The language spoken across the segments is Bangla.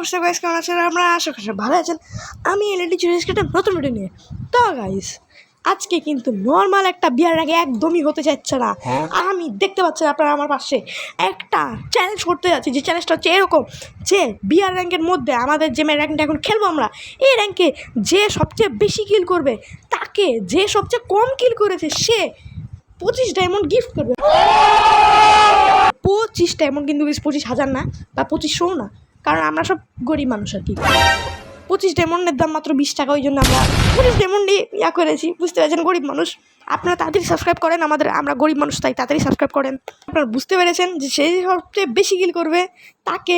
অবশ্যই গাইস কেমন আছেন? আমরা আশা করি ভালো আছেন। আমি এলইডি চুরিস একটা নতুন ভিডিও নিয়ে তো গাইস আজকে কিন্তু নর্মাল একটা বিয়ার র্যাঙ্ক একদমই হতে চাচ্ছে না। আমি দেখতে পাচ্ছেন আপনারা আমার পাশে একটা চ্যালেঞ্জ করতে যাচ্ছি, যে চ্যালেঞ্জটা হচ্ছে এরকম যে বিয়ার র্যাঙ্কের মধ্যে আমাদের যে র্যাঙ্কটা এখন খেলবো আমরা, এই র্যাঙ্কে যে সবচেয়ে বেশি কিল করবে তাকে যে সবচেয়ে কম কিল করেছে সে 25 ডায়মন্ড গিফট করবে। 25 ডায়মন্ড, কিন্তু 25,000 না বা 2500 না, কারণ আমরা সব গরিব মানুষ আর কি। 25 ডায়মন্ডের দাম মাত্র 20 টাকা, ওই জন্য আমরা 25 ডায়মন্ডই করেছি, বুঝতে পেরেছেন? গরিব মানুষ। আপনারা তাড়াতাড়ি সাবস্ক্রাইব করেন, আমরা গরিব মানুষ তাই তাড়াতাড়ি সাবস্ক্রাইব করেন। আপনারা বুঝতে পেরেছেন যে সেই সবচেয়ে বেশি কিল করবে তাকে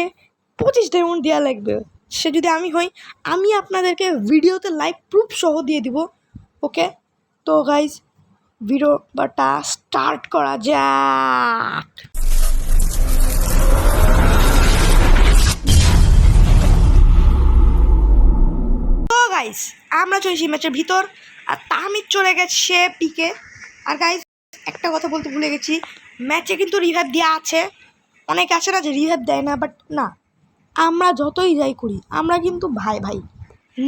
25 ডায়মন্ড দেওয়া লাগবে। সে যদি আমি হই, আমি আপনাদেরকে ভিডিওতে লাইভ প্রুফ সহ দিয়ে দিব। ওকে, তো গাইজ ভিডিওটা স্টার্ট করা যাক। গাইস আমরা চলেছি ম্যাচের ভিতর, আর তাহমিদ চলে গেছে পিকে। আর গাইস একটা কথা বলতে ভুলে গেছি, ম্যাচে কিন্তু রিভাইভ দেওয়া আছে। অনেকে আছে না যে রিভাইভ দেয় না, বাট না, আমরা যতই যাই করি আমরা কিন্তু ভাই ভাই,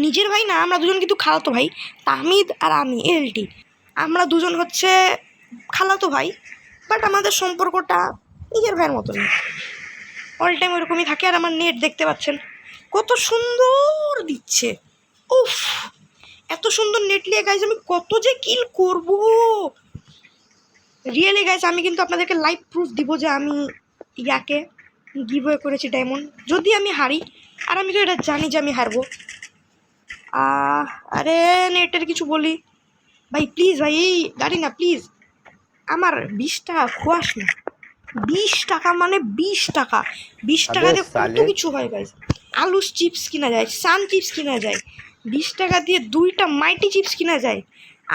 নিজের ভাই না, আমরা দুজন কিন্তু খালাতো ভাই। তাহমিদ আর আমি এলটি, আমরা দুজন হচ্ছে খালাতো ভাই, বাট আমাদের সম্পর্কটা নিজের ভাইয়ের মতন, অল টাইম ওরকমই থাকে। আর আমার নেট দেখতে পাচ্ছেন কত সুন্দর দিচ্ছে। উফ, এত সুন্দর নেট নিয়ে গাইজ আমি কত যে কিল করব। রিয়েলি গাইজ আমি কিন্তু আপনাদেরকে লাইভ প্রুফ দিব যে আমি ইয়াকে গিভওয়ে করেছি ডায়মন্ড, যদি আমি হারি। আর আমি তো এটা জানি যে আমি হারবো। আরে নেটের কিছু বলি ভাই, প্লিজ ভাই, এই গাড়ি না প্লিজ, আমার 20 টাকা খোয়াস না। 20 টাকা মানে 20 টাকা, 20 টাকা দিয়ে কত কিছু হয় গাইজ। আলু চিপস কিনা যায়, সান চিপস কিনা যায়, 20 টাকা দিয়ে 2টা মাইটি চিপস কিনা যায়।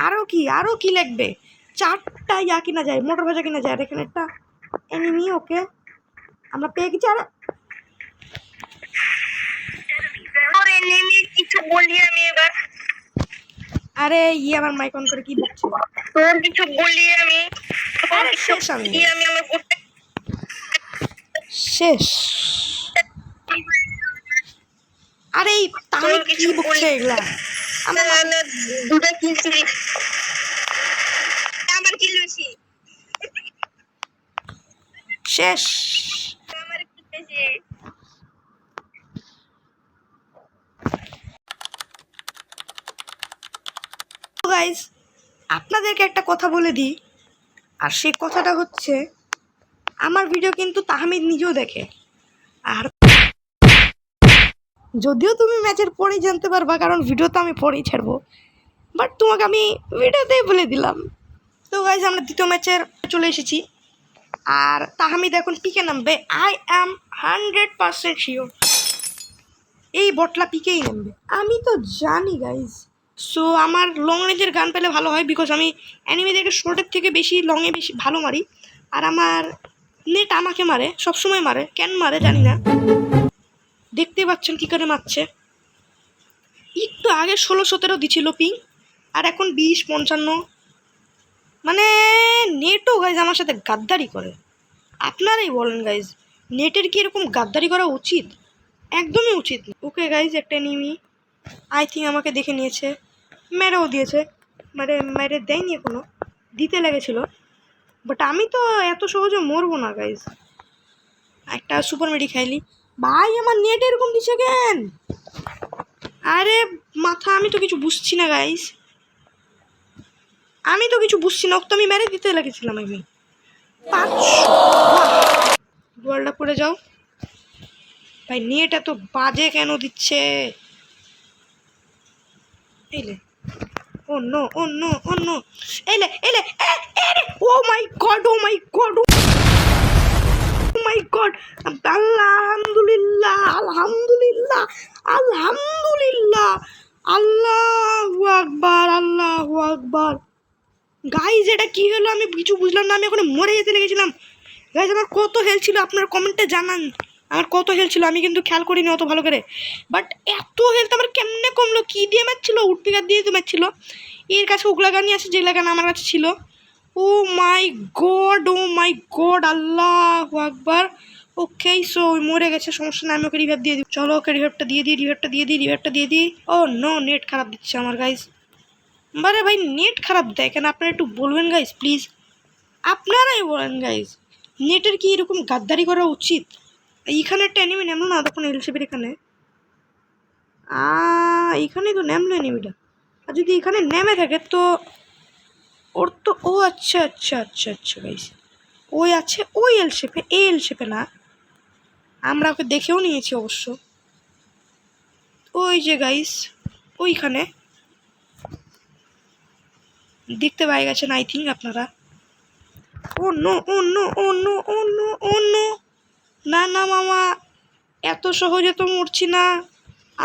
আরও কি লাগবে, 4টা কিনা যায়, মোটর ভাজা কিনা যায়। আর এখানে একটা এনিমি, ওকে আমরা পেয়ে গেছি। কিছু বলি আমি এবার, আরে আমার মাইক অন করে কি বলছে? তোর কিছু বলি আমি, শেষ আমি আমার শেষ। আরে তাহলে কি বলছে এগুলা? আমার দুটো কিনছি, আমার কি লুচি শেষ। আমার কি বেশি। গাইজ আপনাদেরকে একটা কথা বলে দিই, আর সেই কথাটা হচ্ছে আমার ভিডিও কিন্তু তাহমিদ নিজেও দেখে। আর যদিও তুমি ম্যাচের পরেই জানতে পারবা, কারণ ভিডিও তো আমি পরেই ছাড়বো, বাট তোমাকে আমি ভিডিওতেই বলে দিলাম। তো গাইজ আমরা দ্বিতীয় ম্যাচের চলে এসেছি, আর তাহমিদ এখন পিকে নামবে। আই অ্যাম 100% শিওর এই বটলা পিকেই নামবে, আমি তো জানি গাইজ। সো আমার লং রেঞ্জের গান পেলে ভালো হয়, বিকজ আমি অ্যানিমেদেরকে শর্টের থেকে বেশি লংয়ে বেশি ভালো মারি। আর আমার নেট আমাকে মারে, সবসময় মারে, কেন মারে জানি না। দেখতে পাচ্ছেন কী করে মারছে। একটু আগে 16-17 দিছিল পিং, আর এখন 20-55। মানে নেটও গাইজ আমার সাথে গাদ্দারি করে। আপনারাই বলেন গাইজ, নেটের কি এরকম গাদ্দারি করা উচিত? একদমই উচিত না। ওকে গাইজ একটা এনিমি আই থিঙ্ক আমাকে দেখে নিয়েছে, মেরেও দিয়েছে। মেরে দেয়নি এখনো, দিতে লেগেছিল, বাট আমি তো এত সহজে মরবো না গাইজ। একটা সুপার মেডি খাইলি ভাই, আমার নেট এরকম দিচ্ছে কেন? আরে মাথা, আমি তো কিছু বুঝছি না গাইজ, আমি তো কিছু বুঝছি না। তো আমি মেরে দিতে লেগেছিলাম। আমি 500 গোয়ালটা পড়ে যাও ভাই। নেট এত বাজে কেন দিচ্ছে? এলে ও নো, ও নো, ও নো, এলে ও my god, O my god, O my god. আলহামদুলিল্লাহ, আলহামদুলিল্লাহ, আলহামদুলিল্লাহ, আল্লাহু আকবার, আল্লাহু আকবার। গাইজ এটা কি হলো? আমি কিছু বুঝলাম না, আমি এখন মরে যেতে লেগেছিলাম। গাইজ আমার কত হেলথ ছিল আপনার কমেন্টে জানান, আমার কত হেলথ ছিল? আমি কিন্তু খেয়াল করিনি অত ভালো করে, বাট এত হেলথ আমার কেমনে কমলো? কী দিয়ে ম্যাচ ছিল? উডপিকার দিয়ে তো ম্যাচ ছিল। এর কাছে ওগুলা গানই আছে যেগুলা গান আমার কাছে ছিল। ও my god, O my god, আল্লাহু আকবার। ওকে সো ওই মরে গেছে, সমস্যা না, আমি ওকে রিভাইভ দিয়ে দিই। চলো ওকে রিভাইভটা দিয়ে দিই, রিভাইভটা দিয়ে দিই, রিভাইভটা দিয়ে দিই। ও নো, নেট খারাপ দিচ্ছে আমার গাইজ। বারে ভাই নেট খারাপ দেয় কেন? আপনারা একটু বলবেন গাইজ প্লিজ, আপনারাই বলেন গাইজ, নেটের কি এরকম গাদ্দারি করা উচিত? এইখানে একটা এনিমি নামলো না তখন এলসিপির এখানে, এইখানেই তো নামলো এনিমিটা। আর যদি এখানে নেমে থাকে তো ওর তো, ও আচ্ছা আচ্ছা আচ্ছা আচ্ছা গাইজ, ওই আছে ওই এলসিপে, এই এলসিপে না, আমরা ওকে দেখেও নিয়েছি অবশ্য। ওই যে গাইস ওইখানে দেখতে পাই গেছেন আই থিঙ্ক আপনারা। ও নো ও নো ও নো ও নো ও নো, না না মামা, এত সহজে তো মরছি না,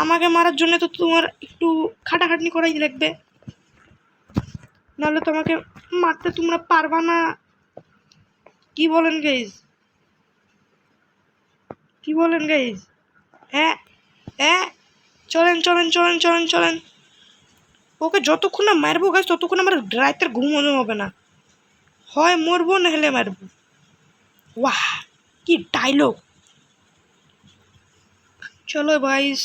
আমাকে মারার জন্য তো তোমার একটু খাটাখাটনি করাই লাগবে, নাহলে তোমাকে মারতে তোমরা পারবা না। কি বলেন গাইজ, কি বলেন গাইজ? হ্যাঁ হ্যাঁ, চলেন চলেন চলেন চলেন চলেন, ওকে যতক্ষণ না মারবো গাছ ততক্ষণ আমার রাতের ঘুমোনো হবে না, হয় মরবো না হলে মারবো। ওয়াহ কি ডায়লগ! চলো ভাইস,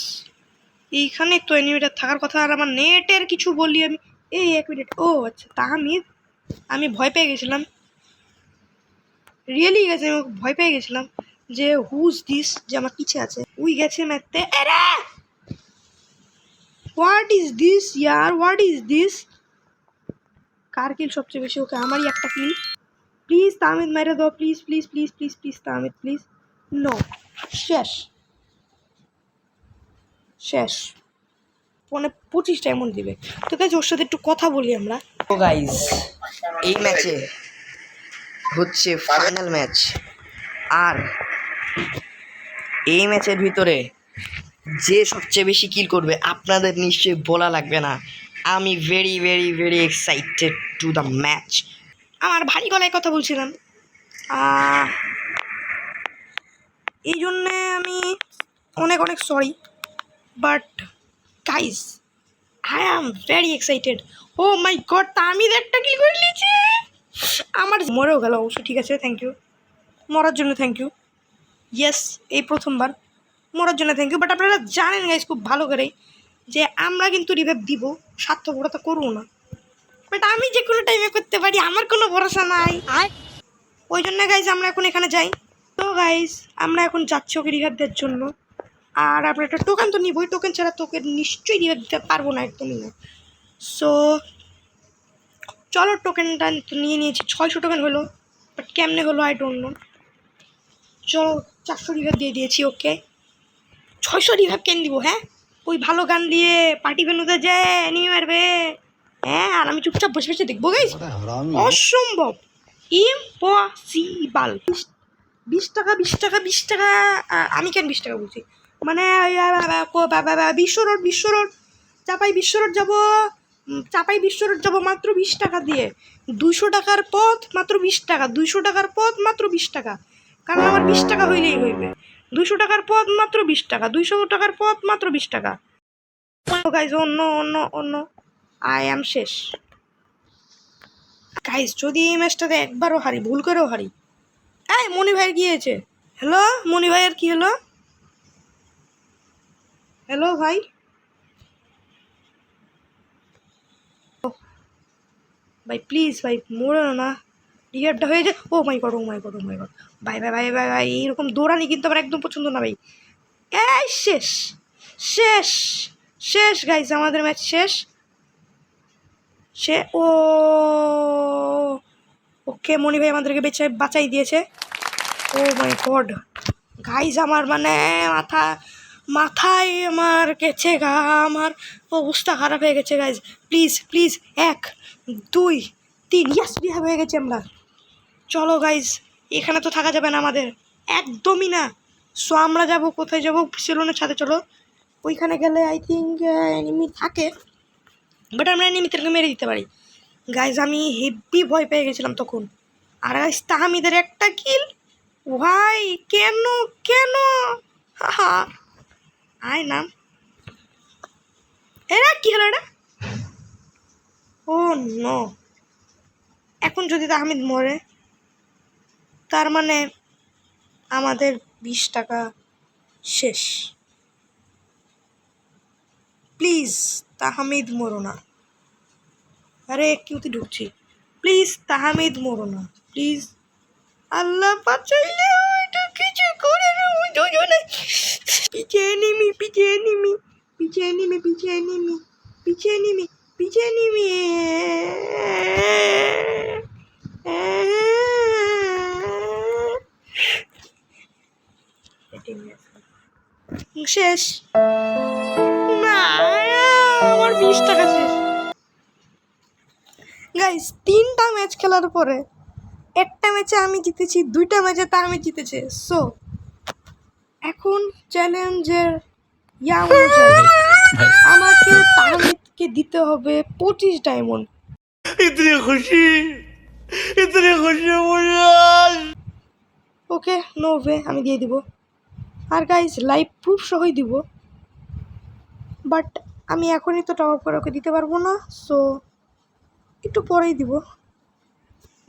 এইখানে তো এনিমিটা থাকার কথা, আর আমার নেটের কিছু বলি আমি। এই এক মিনিট, ও আচ্ছা তাহমিদ, আমি ভয় পেয়ে গেছিলাম, রিয়েলি গেছে, আমি ভয় পেয়ে গেছিলাম যে হুজ দিস, যে আমার পিছে আছে, উই গেছে মারতে। আরে হোয়াট ইজ দিস ইয়ার, হোয়াট ইজ দিস? কার কিল সবচেয়ে বেশি? ওকে আমারই একটা কিল। প্লিজ তাহমিদ মেরে দাও, please please please please please Tahmid please. No, শেষ শেষ, মানে 25টা এমন দিবে। তো গাইজ ওর সাথে একটু কথা বলি আমরা। তো গাইজ এই ম্যাচে হচ্ছে ফাইনাল ম্যাচ, আর এই ম্যাচের ভিতরে যে সবচেয়ে বেশি কিল করবে আপনাদের নিশ্চয়ই বলা লাগবে না। আমি very very very excited to the match. আমার ভারী গলায় কথা বলছিলাম, এই জন্যে আমি অনেক অনেক sorry, but guys I am very excited. Oh my God, Tamid একটা কিল করে নিয়েছে, আমার মরেও গেল অবশ্য, ঠিক আছে থ্যাংক ইউ, মরার জন্য থ্যাংক ইউ। ইয়েস, এই প্রথমবার মরার জন্য থ্যাংক ইউ, বাট আপনারা জানেন গাইজ খুব ভালো করেই যে আমরা কিন্তু রিভাইভ দিব, স্বার্থপরতা করবো না, বাট আমি যে কোনো টাইমে করতে পারি, আমার কোনো ভরসা নাই। ওই জন্য গাইজ আমরা এখন এখানে যাই। তো গাইজ আমরা এখন যাচ্ছি ওকে রিভাইভ দেওয়ার জন্য, আর আমরা একটা টোকেন তো নিবই, টোকেন ছাড়া তোকে নিশ্চয়ই রিভাইভ দিতে পারবো না, একদমই না। সো চলো টোকেনটা তো নিয়ে নিয়েছি, 600 টোকেন হলো, বাট কেমনে হলো আই ডোন্ট নো। চলো 400 রিভাইভ দিয়ে দিয়েছি ওকে। 600 রিভাইভ কেন দিব? হ্যাঁ, ওই ভালো গান দিয়ে পার্টি ভেনুতে যায় এনিমি মারবে, হ্যাঁ, আর আমি চুপচাপ বসে বসে দেখবো গাইজ? অসম্ভব, ইম্পসিবল। 20 টাকা 20 টাকা 20 টাকা, আমি কেন 20 টাকা বলছি, মানে বিশ্ব রোড, বিশ্ব রোড, চাপাই বিশ্ব রোড যাবো, চাপাই বিশ্ব রোড যাবো মাত্র 20 টাকা দিয়ে। 200 টাকার পথ মাত্র 20 টাকা, 200 টাকার পথ মাত্র 20 টাকা, কারণ আমার 20 টাকা হইলেই হইবে। 200 টাকার পথ মাত্র 20 টাকা, 200 টাকার পথ মাত্র 20 টাকা। গাইজ অন্য অন্য অন্য, আই অ্যাম শেষ গাইজ। যদি এই ম্যাচটাতে একবারও হারি, ভুল করেও হারি, এই মনি ভাইয়ের কি হয়েছে? হ্যালো মনি ভাইয়ের কি হলো? হ্যালো ভাই, ভাই প্লিজ ভাই মরো না, রিহাবটা হয়ে যায়। ও my god O my god O my god, ভাই ভাই ভাই ভাই ভাই এইরকম দৌড়ানি কিন্তু আমার একদম পছন্দ না ভাই। এই শেষ শেষ শেষ গাইজ, আমাদের ম্যাচ শেষ। সে ও ওকে, মনি ভাই আমাদেরকে বাঁচাই দিয়েছে। ও মাই গড গাইজ, আমার মানে মাথায় আমার গেছে গা, আমার অবস্থা খারাপ হয়ে গেছে গাইজ। প্লিজ প্লিজ 1 2 3, ইয়াস রিহাব হয়ে গেছে আমরা। চলো গাইজ, এখানে তো থাকা যাবে না আমাদের, একদমই না। সো আমরা যাব কোথায়, যাব সেলুনের ছাদে। চলো, ওইখানে গেলে আই থিঙ্ক এনিমি থাকে, বাট আমরা এনিমিদেরকে মেরে দিতে পারি। গাইজ আমি হেভি ভয় পেয়ে গেছিলাম তখন, আর গাইজ তাহমিদের একটা কিল, ভাই কেন কেন, হা আয় নাম, এরা কি হলো এটা? ও নো, এখন যদি তাহমিদ মরে তার মানে আমাদের 20 টাকা শেষ। প্লিজ তাহমিদ মরো না। আরে কিউতে ঢুকছি, প্লিজ তাহমিদ মরো না, প্লিজ। আল্লাহ বাঁচাইলে ওইটা কিছু করে না ওই দুজনে। পিছে এনিমি, পিছে এনিমি, পিছে এনিমি, পিছে এনিমি, পিছে এনিমি, পিছে এনিমি। শেষ না, আমার 20 টাকা শেষ। গাইস 3টা ম্যাচ খেলার পরে একটা ম্যাচে আমি জিতেছি, 2টা ম্যাচে তাহমিদ জিতেছে। সো এখন চ্যালেঞ্জের ইয়া অনুযায়ী আমাকে তাহমিদকে দিতে হবে 25 ডায়মন্ড। ওকে, নো ওয়ে, আমি দিয়ে দিব। আর গাইস লাইভ প্রুফ সহই দিব, বাট আমি এখনই তো টপ আপ করে ওকে দিতে পারবো না। সো একটু পরেই দিব,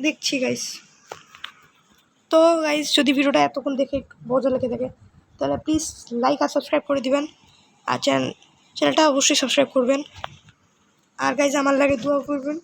দেখছি গাইস। তো গাইস যদি ভিডিওটা এতক্ষণ দেখে মজা লেগে থাকে তাহলে প্লিজ লাইক আর সাবস্ক্রাইব করে দিবেন, আর চ্যানেলটা অবশ্যই সাবস্ক্রাইব করবেন। আর গাইস আমার লাগে দোয়া করবেন।